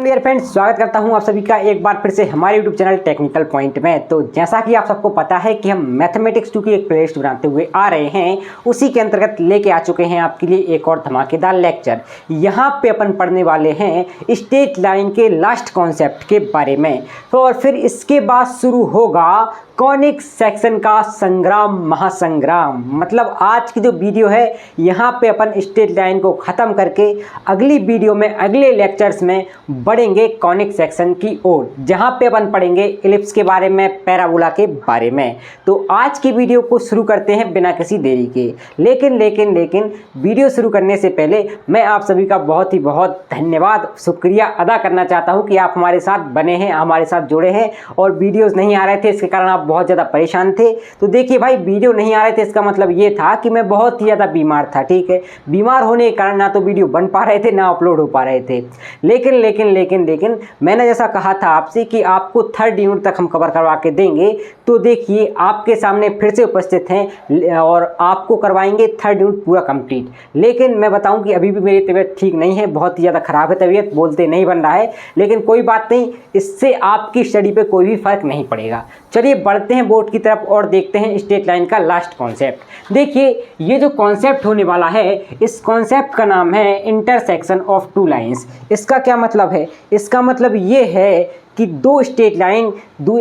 Dear friends, स्वागत करता हूं आप सभी का एक बार फिर से हमारे यूट्यूब चैनल टेक्निकल पॉइंट में। तो जैसा कि आप सबको पता है कि हम मैथमेटिक्स 2 की एक प्लेलिस्ट बनाते हुए आ रहे हैं, उसी के अंतर्गत लेके आ चुके हैं आपके लिए एक और धमाकेदार लेक्चर। यहाँ पे अपन पढ़ने वाले हैं स्ट्रेट लाइन के लास्ट कॉन्सेप्ट के बारे में, और फिर इसके बाद शुरू होगा कॉनिक सेक्शन का संग्राम महासंग्राम। मतलब आज की जो वीडियो है यहाँ पे अपन स्ट्रेट लाइन को ख़त्म करके अगली वीडियो में, अगले लेक्चर्स में बढ़ेंगे कॉनिक सेक्शन की ओर, जहाँ पे अपन पढ़ेंगे इलिप्स के बारे में, पैराबोला के बारे में। तो आज की वीडियो को शुरू करते हैं बिना किसी देरी के। लेकिन वीडियो शुरू करने से पहले मैं आप सभी का बहुत ही बहुत धन्यवाद, शुक्रिया अदा करना चाहता हूँ कि आप हमारे साथ बने हैं, हमारे साथ जुड़े हैं। और वीडियोज़ नहीं आ रहे थे, इसके कारण आप बहुत ज़्यादा परेशान थे। तो देखिए भाई, वीडियो नहीं आ रहे थे इसका मतलब ये था कि मैं बहुत ही ज़्यादा बीमार था। ठीक है, बीमार होने के कारण ना तो वीडियो बन पा रहे थे, ना अपलोड हो पा रहे थे। लेकिन मैंने जैसा कहा था आपसे कि आपको 3rd यूनिट तक हम कवर करवा के देंगे। तो देखिए आपके सामने फिर से उपस्थित हैं और आपको करवाएंगे 3rd यूनिट पूरा कंप्लीट। लेकिन मैं बताऊं कि अभी भी मेरी तबीयत ठीक नहीं है, बहुत ही ज़्यादा ख़राब है तबीयत, बोलते नहीं बन रहा है। लेकिन कोई बात नहीं, इससे आपकी स्टडी पे कोई भी फ़र्क नहीं पड़ेगा। चलिए बढ़ते हैं बोर्ड की तरफ और देखते हैं स्ट्रेट लाइन का लास्ट कॉन्सेप्ट। देखिए ये जो कॉन्सेप्ट होने वाला है, इस कॉन्सेप्ट का नाम है इंटरसेक्शन ऑफ 2 लाइन्स। इसका क्या मतलब है? इसका मतलब ये है कि 2 स्ट्रेट लाइन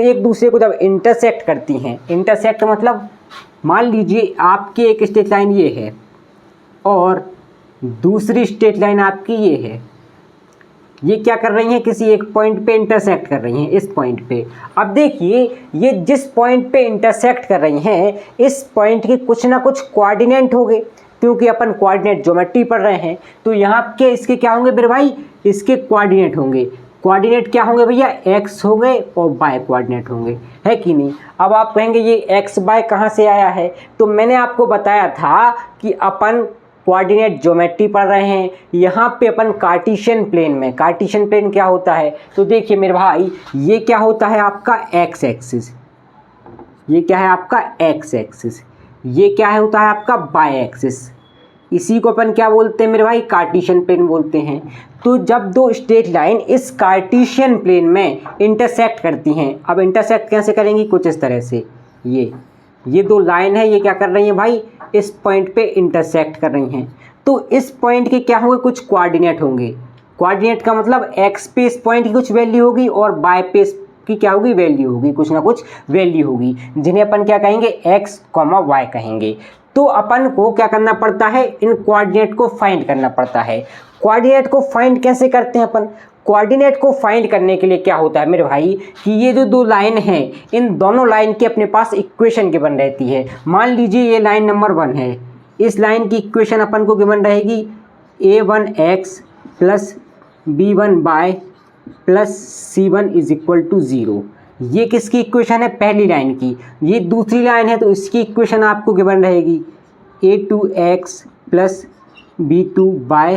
एक दूसरे को जब इंटरसेक्ट करती हैं, इंटरसेक्ट मतलब मान लीजिए आपकी एक स्ट्रेट लाइन ये है और दूसरी स्ट्रेट लाइन आपकी ये है। ये क्या कर रही हैं? किसी एक पॉइंट पे इंटरसेक्ट कर रही हैं, इस पॉइंट पे। अब देखिए ये जिस पॉइंट पे इंटरसेक्ट कर रही हैं, इस पॉइंट के कुछ ना कुछ कोऑर्डिनेट होंगे, क्योंकि अपन कोऑर्डिनेट ज्योमेट्री पढ़ रहे हैं। तो यहाँ के इसके क्या होंगे मेरे भाई? इसके कोऑर्डिनेट होंगे। कोऑर्डिनेट क्या होंगे भैया? एक्स होंगे और वाई कोऑर्डिनेट होंगे, है कि नहीं? अब आप कहेंगे ये एक्स वाई कहाँ से आया है? तो मैंने आपको बताया था कि अपन कोऑर्डिनेट ज्योमेट्री पढ़ रहे हैं। यहाँ पे अपन कार्टेशियन प्लेन में, कार्टेशियन प्लेन क्या होता है? तो देखिए मेरे भाई, ये क्या होता है आपका एक्स एक्सिस, ये क्या है आपका एक्स एक्सिस, ये क्या है होता है आपका वाई एक्सिस। इसी को अपन क्या बोलते हैं मेरे भाई? कार्टेशियन प्लेन बोलते हैं। तो जब 2 स्ट्रेट लाइन इस कार्टेशियन प्लेन में इंटरसेक्ट करती हैं, अब इंटरसेक्ट कैसे करेंगी? कुछ इस तरह से, ये 2 लाइन है, ये क्या कर रही हैं भाई? इस पॉइंट पे इंटरसेक्ट कर रही हैं। तो इस पॉइंट के क्या होंगे? कुछ कोऑर्डिनेट होंगे। कोऑर्डिनेट का मतलब एक्स पे इस पॉइंट की कुछ वैल्यू होगी और वाई पे की क्या होगी? वैल्यू होगी, कुछ ना कुछ वैल्यू होगी, जिन्हें अपन क्या कहेंगे? एक्स कॉमा वाई कहेंगे। तो अपन को क्या करना पड़ता है? इन कोऑर्डिनेट को फाइंड करना पड़ता है। कोऑर्डिनेट को फाइंड कैसे करते हैं अपन? कोऑर्डिनेट को फाइंड करने के लिए क्या होता है मेरे भाई कि ये जो 2 लाइन हैं, इन दोनों लाइन की अपने पास इक्वेशन गिवन रहती है। मान लीजिए ये लाइन नंबर 1 है, इस लाइन की इक्वेशन अपन को गिवन रहेगी a1x plus b1y plus c1 is equal to 0। ये किसकी इक्वेशन है? पहली लाइन की। ये दूसरी लाइन है तो इसकी इक्वेशन आपको गिवन रहेगी a2x plus b2y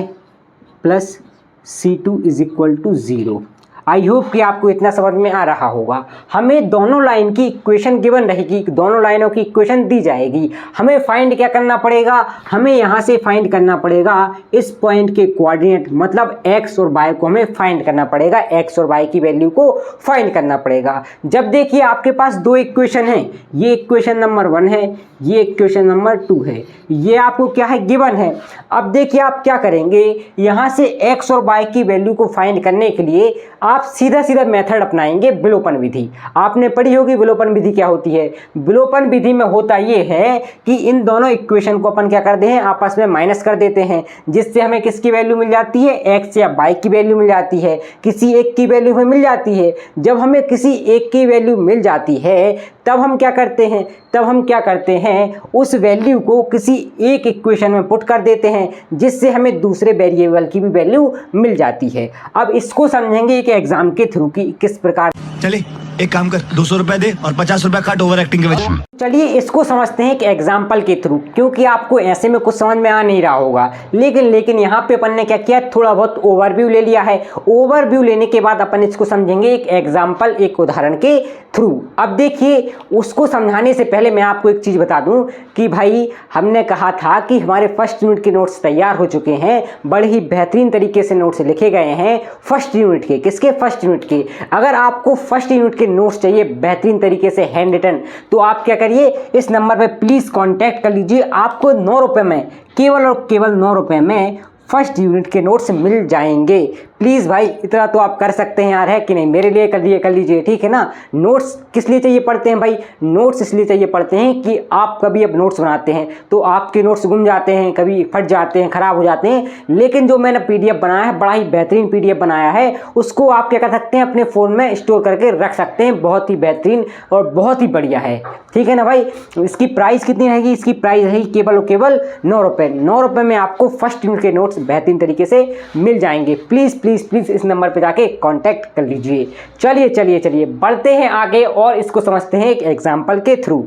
plus C2 is equal to 0। I hope कि आपको इतना समझ में आ रहा होगा। हमें दोनों लाइन की इक्वेशन गिवन रहेगी, दोनों लाइनों की इक्वेशन दी जाएगी। हमें फाइंड क्या करना पड़ेगा? हमें यहाँ से फाइंड करना पड़ेगा इस पॉइंट के कोऑर्डिनेट, मतलब एक्स और वाई को हमें फाइंड करना पड़ेगा, एक्स और वाई की वैल्यू को फाइंड करना पड़ेगा। जब देखिए आपके पास 2 इक्वेशन हैं, ये इक्वेशन नंबर 1 है, ये इक्वेशन नंबर 2 है, ये आपको क्या है? गिवन है। अब देखिए आप क्या करेंगे, यहाँ से एक्स और वाई की वैल्यू को फाइंड करने के लिए आप सीधा मेथड अपनाएंगे, विलोपन विधि। आपने पढ़ी होगी विलोपन विधि क्या होती है। विलोपन विधि में होता ये है कि इन दोनों इक्वेशन को अपन क्या करते हैं? आपस में माइनस कर देते हैं, जिससे हमें किसकी वैल्यू मिल जाती है? एक्स या वाई की वैल्यू मिल जाती है, किसी एक की वैल्यू हमें मिल जाती है। जब हमें किसी एक की वैल्यू मिल जाती है तब हम क्या करते हैं? उस वैल्यू को किसी एक इक्वेशन में पुट कर देते हैं, जिससे हमें दूसरे वेरिएबल की भी वैल्यू मिल जाती है। अब इसको समझेंगे एक एग्जाम के थ्रू कि किस प्रकार। चले एक काम कर, 200 रुपए दे और 50 रुपए काट ओवर एक्टिंग के वजह। चलिए इसको समझते हैं एक एग्जाम्पल के थ्रू, क्योंकि आपको ऐसे में कुछ समझ में आ नहीं रहा होगा। लेकिन यहाँ पे अपन ने क्या किया, थोड़ा बहुत ओवरव्यू ले लिया है। ओवरव्यू लेने के बाद अपन इसको समझेंगे एक एग्जाम्पल, एक उदाहरण के थ्रू। अब देखिए, उसको समझाने से पहले मैं आपको एक चीज़ बता दूं कि भाई हमने कहा था कि हमारे फर्स्ट यूनिट के नोट्स तैयार हो चुके हैं। बड़े ही बेहतरीन तरीके से नोट्स लिखे गए हैं फर्स्ट यूनिट के। किसके? फर्स्ट यूनिट के। अगर आपको फर्स्ट यूनिट के नोट्स चाहिए बेहतरीन तरीके से हैंड रिटन, तो आप क्या करिए, इस नंबर पे प्लीज़ कांटेक्ट कर लीजिए। आपको 9 रुपये में, केवल और केवल 9 रुपये में फर्स्ट यूनिट के नोट्स मिल जाएंगे। प्लीज़ भाई इतना तो आप कर सकते हैं यार, है कि नहीं? मेरे लिए कर लीजिए, ठीक है ना। नोट्स किस लिए चाहिए पढ़ते हैं भाई? नोट्स इसलिए चाहिए पढ़ते हैं कि आप कभी अब नोट्स बनाते हैं तो आपके नोट्स गुम जाते हैं, कभी फट जाते हैं, ख़राब हो जाते हैं। लेकिन जो मैंने पीडीएफ बनाया है, बड़ा ही बेहतरीन पीडीएफ बनाया है, उसको आप क्या कर सकते हैं, अपने फ़ोन में स्टोर करके रख सकते हैं। बहुत ही बेहतरीन और बहुत ही बढ़िया है, ठीक है ना भाई। इसकी प्राइस कितनी रहेगी? इसकी प्राइस रहेगी केवल और केवल 9 रुपये। 9 रुपये में आपको फर्स्ट यूनिट के नोट्स बेहतरीन तरीके से मिल जाएंगे। प्लीज़ प्लीज़ प्लीज़ इस नंबर पे जाके कांटेक्ट कर लीजिए। चलिए बढ़ते हैं आगे और इसको समझते हैं एक एग्जाम्पल के थ्रू।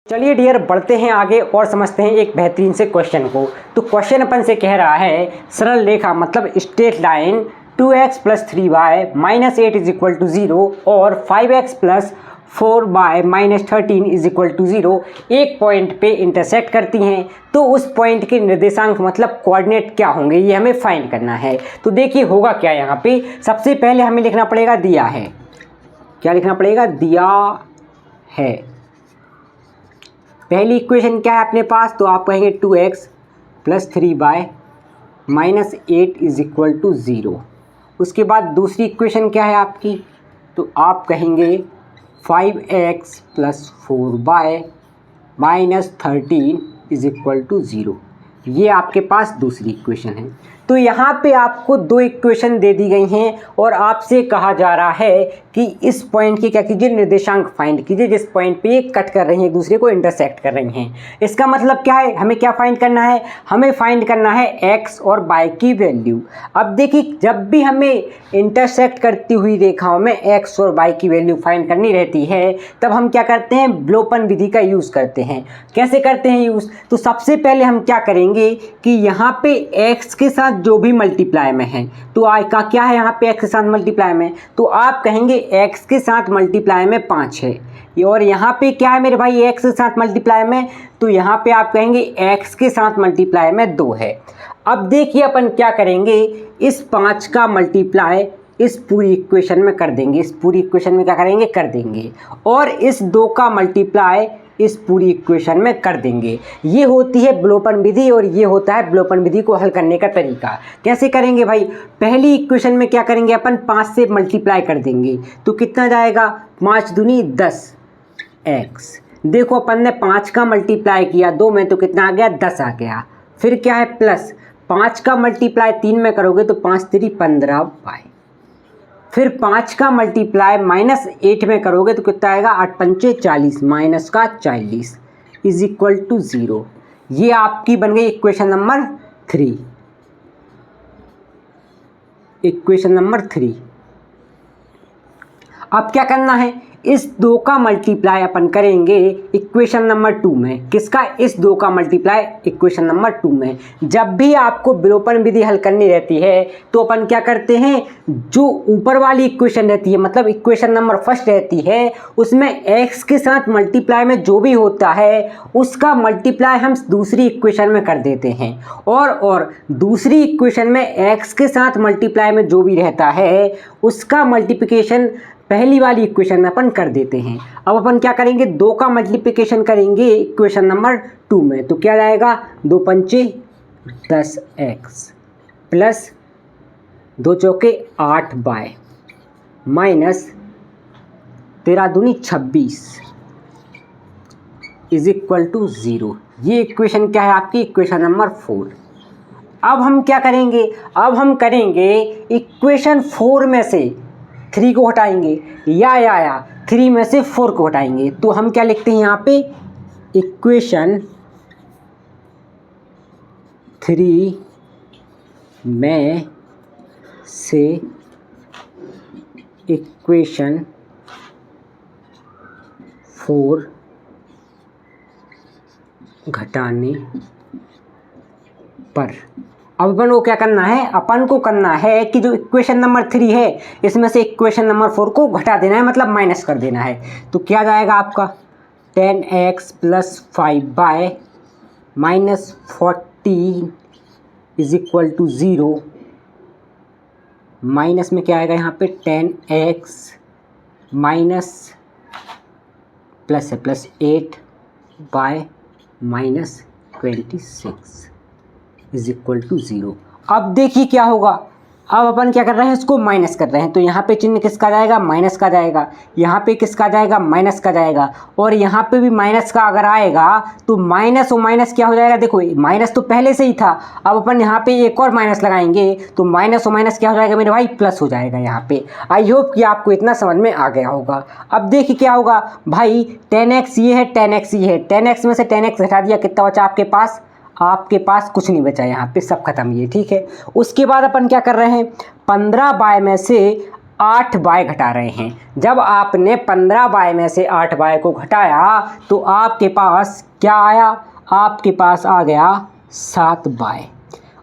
चलिए डियर, बढ़ते हैं आगे और समझते हैं एक बेहतरीन से क्वेश्चन को। तो क्वेश्चन अपन से कह रहा है, सरल रेखा मतलब स्ट्रेट लाइन 2x + 3y - 8 = 0 और 5x + 4y - 13 = 0 एक पॉइंट पे इंटरसेक्ट करती हैं। तो उस पॉइंट के निर्देशांक मतलब कोऑर्डिनेट क्या होंगे, ये हमें फाइंड करना है। तो देखिए होगा क्या यहाँ पे, सबसे पहले हमें लिखना पड़ेगा दिया है। क्या लिखना पड़ेगा? दिया है। पहली इक्वेशन क्या है अपने पास? तो आप कहेंगे 2x + 3y - 8 = 0। उसके बाद दूसरी इक्वेशन क्या है आपकी? तो आप कहेंगे 5x + 4y - 13 = 0। ये आपके पास दूसरी इक्वेशन है। तो यहाँ पे आपको 2 इक्वेशन दे दी गई हैं और आपसे कहा जा रहा है कि इस पॉइंट के क्या कीजिए, निर्देशांक फाइंड कीजिए, जिस पॉइंट पे ये कट कर रही हैं, एक दूसरे को इंटरसेक्ट कर रही हैं। इसका मतलब क्या है, हमें क्या फाइंड करना है? हमें फाइंड करना है x और y की वैल्यू। अब देखिए, जब भी हमें इंटरसेक्ट करती हुई रेखाओं में x और y की वैल्यू फाइंड करनी रहती है, तब हम क्या करते हैं? विलोपन विधि का यूज़ करते हैं। कैसे करते हैं यूज़? तो सबसे पहले हम क्या करेंगे कि यहाँ पे x के साथ जो भी मल्टीप्लाई में है, तो y का क्या है यहाँ पे x के साथ मल्टीप्लाई में, तो आप कहेंगे x के साथ मल्टीप्लाई में 5 है। और यहाँ पे क्या है मेरे भाई x के साथ मल्टीप्लाई में, तो यहाँ पे आप कहेंगे x के साथ मल्टीप्लाई में 2 है। अब देखिए अपन क्या करेंगे, इस 5 का मल्टीप्लाई इस पूरी इक्वेशन में कर देंगे। इस पूरी इक्वेशन में क्या करेंगे? कर देंगे। और इस 2 का मल्टीप्लाई इस पूरी इक्वेशन में कर देंगे। ये होती है विलोपन विधि और ये होता है विलोपन विधि को हल करने का तरीका। कैसे करेंगे भाई? पहली इक्वेशन में क्या करेंगे अपन? 5 से मल्टीप्लाई कर देंगे। तो कितना जाएगा? 5 दूनी 10 x। देखो अपन ने 5 का मल्टीप्लाई किया 2 में, तो कितना आ गया? 10 आ गया। फिर क्या है? प्लस 5 का मल्टीप्लाई 3 में करोगे तो 5 3 15 y। फिर 5 का मल्टीप्लाई -8 में करोगे तो कितना आएगा? 8 पंचे 40 -40 = 0। ये आपकी बन गई इक्वेशन नंबर 3। Equation number 3। अब क्या करना है? इस 2 का मल्टीप्लाई अपन करेंगे इक्वेशन नंबर 2 में। किसका? इस 2 का मल्टीप्लाई इक्वेशन नंबर 2 में। जब भी आपको विलोपन विधि हल करनी रहती है तो अपन क्या करते हैं, जो ऊपर वाली इक्वेशन रहती है मतलब इक्वेशन नंबर फर्स्ट रहती है, उसमें x के साथ मल्टीप्लाई में जो भी होता है उसका मल्टीप्लाई हम दूसरी इक्वेशन में कर देते हैं। और दूसरी इक्वेशन में x के साथ मल्टीप्लाई में जो भी रहता है उसका मल्टीप्लिकेशन पहली वाली इक्वेशन में अपन कर देते हैं। अब अपन क्या करेंगे? 2 का मल्टीप्लिकेशन करेंगे इक्वेशन नंबर 2 में। तो क्या जाएगा? 2 पंचे 10x प्लस 2 चौके 8y माइनस 13 दूनी 26 = 0। ये इक्वेशन क्या है आपकी? Equation number 4। अब हम क्या करेंगे? अब हम करेंगे इक्वेशन 4 में से 3 को हटाएंगे या 3 में से 4 को हटाएंगे। तो हम क्या लिखते हैं यहाँ पे? इक्वेशन 3 में से इक्वेशन 4 घटाने पर। अब अपन को क्या करना है, अपन को करना है कि जो इक्वेशन नंबर 3 है इसमें से इक्वेशन नंबर 4 को घटा देना है, मतलब माइनस कर देना है। तो क्या जाएगा आपका 10x + 5y - 14 = 0। माइनस में क्या आएगा यहाँ पे 10x माइनस प्लस है प्लस 8y - 26 = 0। अब देखिए क्या होगा, अब अपन क्या कर रहे हैं, इसको माइनस कर रहे हैं। तो यहाँ पे चिन्ह किसका जाएगा, माइनस का जाएगा। यहाँ पे किसका जाएगा, माइनस का जाएगा। और यहाँ पे भी माइनस का अगर आएगा तो माइनस और माइनस क्या हो जाएगा, देखो माइनस तो पहले से ही था, अब अपन यहाँ पे एक और माइनस लगाएंगे तो माइनस और माइनस क्या हो जाएगा मेरे भाई, प्लस हो जाएगा यहाँ पे। आई होप कि आपको इतना समझ में आ गया होगा। अब देखिए क्या होगा भाई, 10x ये है, 10x ये है, 10x में से 10x घटा दिया, कितना बचा आपके पास, आपके पास कुछ नहीं बचा, यहाँ पे सब खत्म ये, ठीक है। उसके बाद अपन क्या कर रहे हैं, 15y में से 8y घटा रहे हैं। जब आपने 15y में से 8y को घटाया तो आपके पास क्या आया, आपके पास आ गया 7y।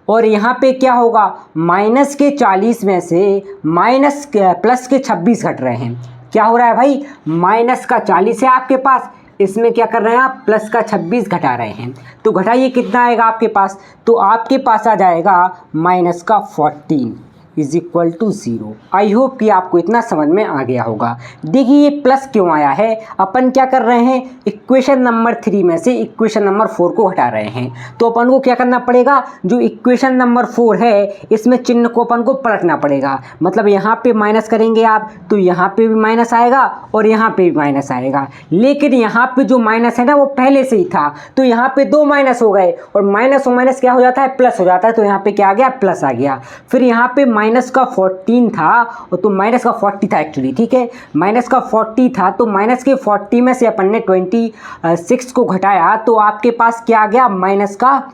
और यहाँ पे क्या होगा, माइनस के 40 में से प्लस के 26 घट रहे हैं। क्या हो रहा है भाई, माइनस का 40 है आपके पास, इसमें क्या कर रहे हैं आप, प्लस का 26 घटा रहे हैं। तो घटाइए कितना आएगा आपके पास, तो आपके पास आ जाएगा माइनस का 14 = 0। आई होप कि आपको इतना समझ में आ गया होगा। देखिए ये प्लस क्यों आया है, अपन क्या कर रहे हैं, इक्वेशन नंबर 3 में से इक्वेशन नंबर 4 को हटा रहे हैं। तो अपन को क्या करना पड़ेगा, जो इक्वेशन नंबर 4 है इसमें चिन्ह को अपन को पलटना पड़ेगा। मतलब यहाँ पे माइनस करेंगे आप तो यहाँ पे भी माइनस आएगा और यहाँ पे भी माइनस आएगा, लेकिन यहाँ पे जो माइनस है ना वो पहले से ही था, तो यहाँ पे 2 माइनस हो गए और माइनस क्या हो जाता है, प्लस हो जाता है। तो यहाँ पे क्या आ गया, प्लस आ गया। फिर यहाँ पे माइनस का 14 था, और तो माइनस का 40 था एक्चुअली, ठीक है, माइनस का 40 था, तो माइनस के 40 में से अपन ने 26 को घटाया तो आपके पास क्या आ गया, माइनस का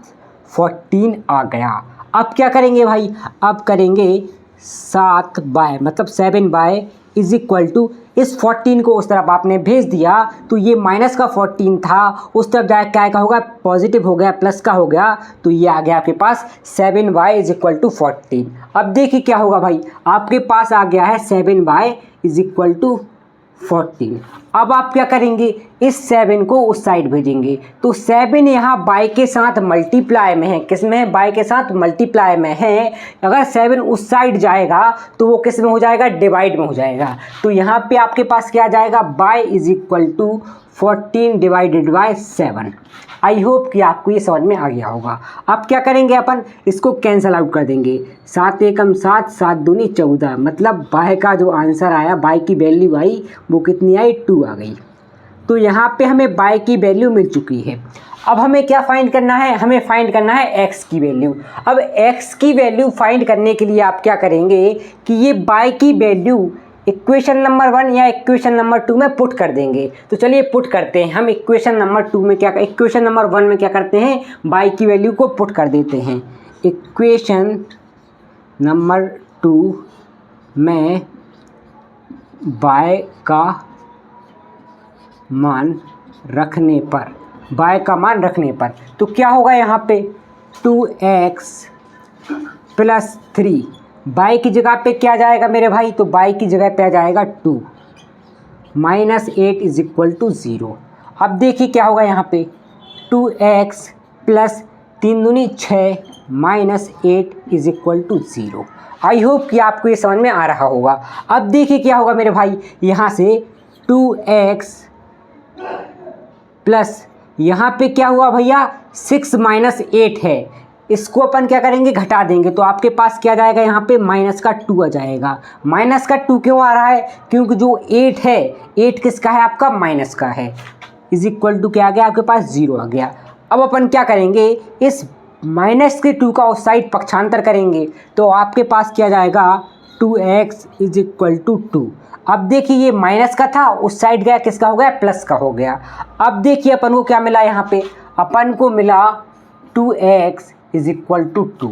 14 आ गया। अब क्या करेंगे भाई, अब करेंगे 7y मतलब 7y = इस 14 को उस तरफ आपने भेज दिया, तो ये माइनस का 14 था, उस तरफ जाए क्या का होगा, पॉजिटिव हो गया, प्लस का हो गया, तो ये आ गया आपके पास 7y = 14। अब देखिए क्या होगा भाई, आपके पास आ गया है 7y = 14। अब आप क्या करेंगे, इस 7 को उस साइड भेजेंगे, तो 7 यहाँ y के साथ मल्टीप्लाई में है, किस में है, y के साथ मल्टीप्लाई में है। अगर 7 उस साइड जाएगा तो वो किस में हो जाएगा, डिवाइड में हो जाएगा। तो यहाँ पे आपके पास क्या आ जाएगा, y = 14 / 7। आई होप कि आपको ये समझ में आ गया होगा। अब क्या करेंगे, अपन इसको कैंसल आउट कर देंगे, 7 एकम 7, 7 दूनी 14, मतलब y का जो आंसर आया, y की वैल्यू आई वो कितनी आई, 2 आ गई। तो यहाँ पे हमें y की वैल्यू मिल चुकी है। अब हमें क्या फाइंड करना है, हमें फाइंड करना है x की वैल्यू। अब x की वैल्यू फाइंड करने के लिए आप क्या करेंगे कि ये y की वैल्यू इक्वेशन नंबर 1 या इक्वेशन नंबर 2 में पुट कर देंगे। तो चलिए पुट करते हैं हम। इक्वेशन नंबर 2 में क्या, इक्वेशन नंबर 1 में क्या करते हैं, y की वैल्यू को पुट कर देते हैं। इक्वेशन नंबर 2 में y का मान रखने पर तो क्या होगा, यहाँ पे 2x + 3, y की जगह पे क्या जाएगा मेरे भाई, तो y की जगह पे आ जाएगा 2 - 8 = 0। अब देखिए क्या होगा, यहाँ पे 2x + 3 दूनी 6 - 8 = 0। आई होप कि आपको ये समझ में आ रहा होगा। अब देखिए क्या होगा मेरे भाई, यहाँ से 2x प्लस यहाँ पे क्या हुआ भैया, 6 - 8 है, इसको अपन क्या करेंगे, घटा देंगे, तो आपके पास क्या जाएगा, यहाँ पे माइनस का 2 आ जाएगा। माइनस का 2 क्यों आ रहा है, क्योंकि जो 8 है, 8 किसका है, आपका माइनस का है, = क्या आ गया आपके पास, 0 आ गया। अब अपन क्या करेंगे, इस माइनस के 2 का उस साइड पक्षांतर करेंगे, तो आपके पास क्या जाएगा, 2x = 2। अब देखिए ये माइनस का था, उस साइड गया, किसका हो गया, प्लस का हो गया। अब देखिए अपन को क्या मिला, यहाँ पे अपन को मिला 2x इज इक्वल टू 2।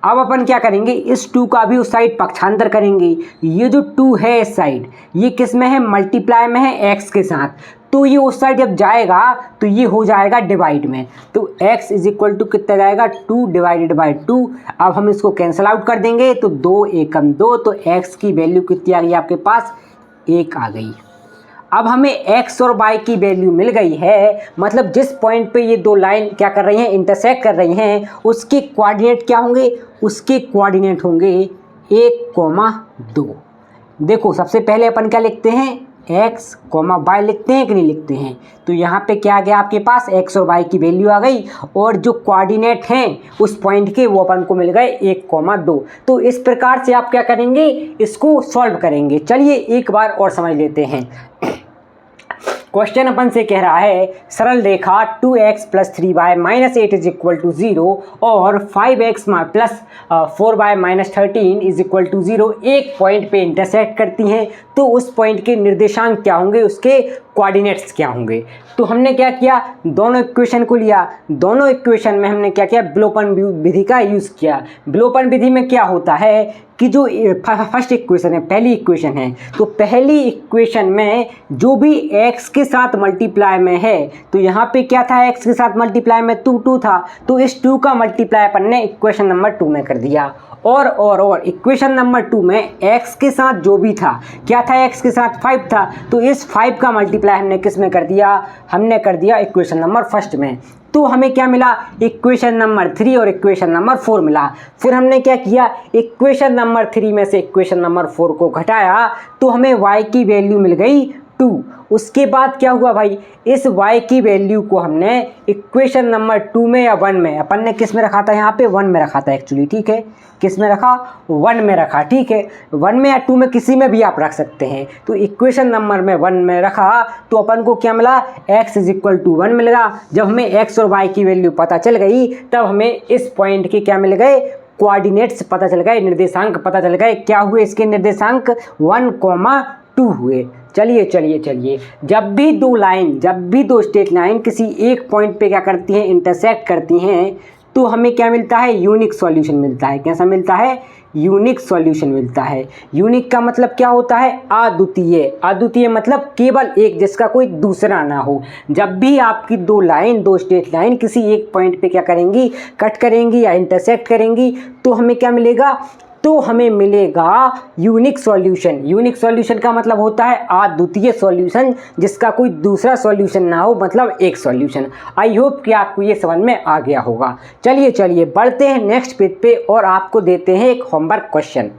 अब अपन क्या करेंगे, इस 2 का भी उस साइड पक्षांतर करेंगे। ये जो 2 है इस साइड, ये किस में है, मल्टीप्लाई में है x के साथ, तो ये उस साइड जब जाएगा तो ये हो जाएगा डिवाइड में। तो x इज इक्वल टू कितना जाएगा, 2 डिवाइडेड बाई 2। अब हम इसको कैंसिल आउट कर देंगे तो 2 एकम 2, तो x की वैल्यू कितनी आ गई आपके पास, 1 आ गई। अब हमें x और y की वैल्यू मिल गई है, मतलब जिस पॉइंट पे ये दो लाइन क्या कर रही हैं, इंटरसेक्ट कर रही हैं, उसके कोऑर्डिनेट क्या होंगे, उसके कोऑर्डिनेट होंगे 1,2। देखो सबसे पहले अपन क्या लिखते हैं, x, y लिखते हैं कि नहीं लिखते हैं। तो यहाँ पे क्या आ गया आपके पास, x और y की वैल्यू आ गई, और जो कोऑर्डिनेट हैं उस पॉइंट के वो अपन को मिल गए 1,2। तो इस प्रकार से आप क्या करेंगे, इसको सॉल्व करेंगे। चलिए एक बार और समझ लेते हैं। क्वेश्चन अपन से कह रहा है सरल रेखा 2x + 3y - 8 is equal to 0 और 5x + 4y - 13 is equal to 0 एक पॉइंट पे इंटरसेक्ट करती हैं, तो उस पॉइंट के निर्देशांक क्या होंगे, उसके कोऑर्डिनेट्स क्या होंगे। तो हमने क्या किया, दोनों इक्वेशन को लिया, दोनों इक्वेशन में हमने क्या किया, विलोपन विधि का यूज़ किया। विलोपन विधि में क्या होता है कि जो फर्स्ट इक्वेशन है, पहली इक्वेशन है, तो पहली इक्वेशन में जो भी x के साथ मल्टीप्लाई में है, तो यहाँ पे क्या था, x के साथ मल्टीप्लाई में 2 था, तो इस 2 का मल्टीप्लाई अपन ने इक्वेशन नंबर 2 में कर दिया। और इक्वेशन नंबर 2 में x के साथ जो भी था, क्या था, x के साथ 5 था, तो इस 5 का मल्टीप्लाई हमने किस में कर दिया, हमने कर दिया इक्वेशन नंबर फर्स्ट में। तो हमें क्या मिला, इक्वेशन नंबर 3 और इक्वेशन नंबर 4 मिला। फिर हमने क्या किया, इक्वेशन नंबर 3 में से इक्वेशन नंबर 4 को घटाया, तो हमें y की वैल्यू मिल गई 2। उसके बाद क्या हुआ भाई, इस y की वैल्यू को हमने इक्वेशन नंबर 2 में या 1 में, अपन ने किस में रखा था, यहाँ पे 1 में रखा था एक्चुअली, ठीक है, किस में रखा, 1 में रखा, ठीक है, 1 में या 2 में किसी में भी आप रख सकते हैं। तो इक्वेशन नंबर में 1 में रखा, तो अपन को क्या मिला, x इज इक्वल टू 1 मिलेगा। जब हमें x और y की वैल्यू पता चल गई, तब हमें इस पॉइंट के क्या मिल गए, कोऑर्डिनेट्स पता चल गए, निर्देशांक पता चल गए। क्या हुए इसके निर्देशांक, 1,2 हुए। चलिए जब भी दो स्ट्रेट लाइन किसी एक पॉइंट पे क्या करती हैं, इंटरसेक्ट करती हैं, तो हमें क्या मिलता है, यूनिक सॉल्यूशन मिलता है। कैसा मिलता है, यूनिक सॉल्यूशन मिलता है। यूनिक का मतलब क्या होता है, अद्वितीय मतलब केवल एक, जिसका कोई दूसरा ना हो। जब भी आपकी दो स्ट्रेट लाइन किसी एक पॉइंट पे क्या करेंगी, कट करेंगी या इंटरसेक्ट करेंगी, तो हमें क्या मिलेगा, तो हमें मिलेगा यूनिक सॉल्यूशन। यूनिक सॉल्यूशन का मतलब होता है अद्वितीय सॉल्यूशन, जिसका कोई दूसरा सॉल्यूशन ना हो, मतलब एक सॉल्यूशन। आई होप कि आपको ये समझ में आ गया होगा। चलिए बढ़ते हैं नेक्स्ट पेज पे और आपको देते हैं एक होमवर्क क्वेश्चन।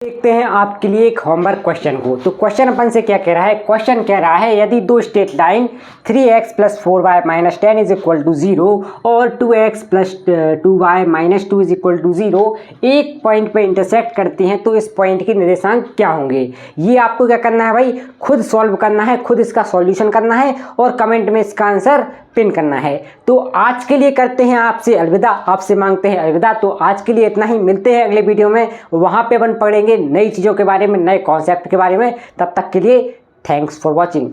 देखते हैं आपके लिए एक होमवर्क क्वेश्चन को। तो क्वेश्चन अपन से क्या कह रहा है, क्वेश्चन कह रहा है यदि दो straight line 3x + 4y - 10 is equal to 0 और 2x + 2y - 2 is equal to 0 एक पॉइंट पे इंटरसेक्ट करती हैं, तो इस पॉइंट के निर्देशांक क्या होंगे। ये आपको क्या करना है भाई, खुद सॉल्व करना है, खुद इसका सॉल्यूशन करना है और कमेंट में इसका आंसर पिन करना है। तो आज के लिए करते हैं आपसे अलविदा, आपसे मांगते हैं अलविदा। तो आज के लिए इतना ही, मिलते हैं अगले वीडियो में, वहाँ पे अपन पढ़ेंगे नई चीज़ों के बारे में, नए कॉन्सेप्ट के बारे में। तब तक के लिए थैंक्स फॉर वॉचिंग।